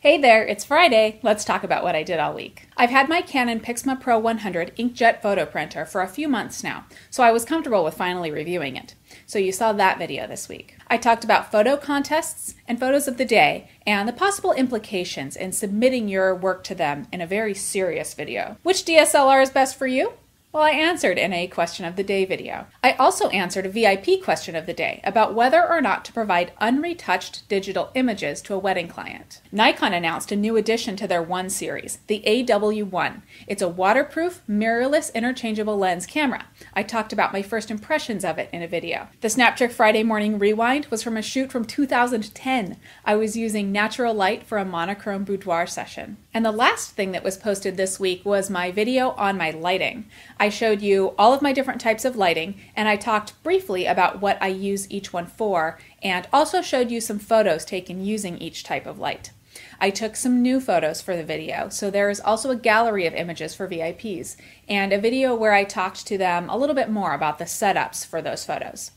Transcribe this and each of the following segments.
Hey there, it's Friday. Let's talk about what I did all week. I've had my Canon PIXMA Pro 100 inkjet photo printer for a few months now, so I was comfortable with finally reviewing it. So you saw that video this week. I talked about photo contests and photos of the day and the possible implications in submitting your work to them in a very serious video. Which DSLR is best for you? Well, I answered in a question of the day video. I also answered a VIP question of the day about whether or not to provide unretouched digital images to a wedding client. Nikon announced a new addition to their One series, the AW1. It's a waterproof, mirrorless, interchangeable lens camera. I talked about my first impressions of it in a video. The Snaptrick Friday Morning Rewind was from a shoot from 2010. I was using natural light for a monochrome boudoir session. And the last thing that was posted this week was my video on my lighting. I showed you all of my different types of lighting, and I talked briefly about what I use each one for, and also showed you some photos taken using each type of light. I took some new photos for the video, so there is also a gallery of images for VIPs, and a video where I talked to them a little bit more about the setups for those photos.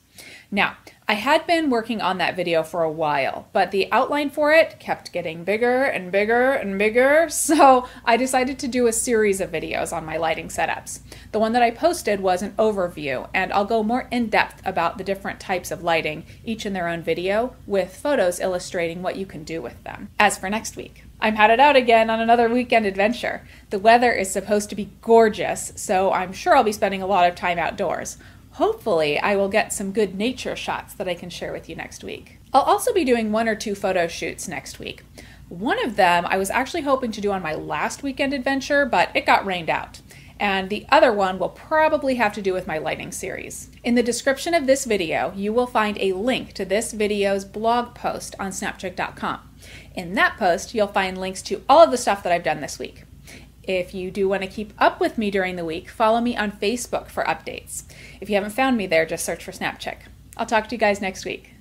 Now, I had been working on that video for a while, but the outline for it kept getting bigger and bigger and bigger, so I decided to do a series of videos on my lighting setups. The one that I posted was an overview, and I'll go more in depth about the different types of lighting, each in their own video, with photos illustrating what you can do with them. As for next week, I'm headed out again on another weekend adventure. The weather is supposed to be gorgeous, so I'm sure I'll be spending a lot of time outdoors. Hopefully, I will get some good nature shots that I can share with you next week. I'll also be doing 1 or 2 photo shoots next week. One of them I was actually hoping to do on my last weekend adventure, but it got rained out. And the other one will probably have to do with my lighting series. In the description of this video, you will find a link to this video's blog post on Snaptrick.com. In that post, you'll find links to all of the stuff that I've done this week. If you do want to keep up with me during the week, follow me on Facebook for updates. If you haven't found me there, just search for Snapchick. I'll talk to you guys next week.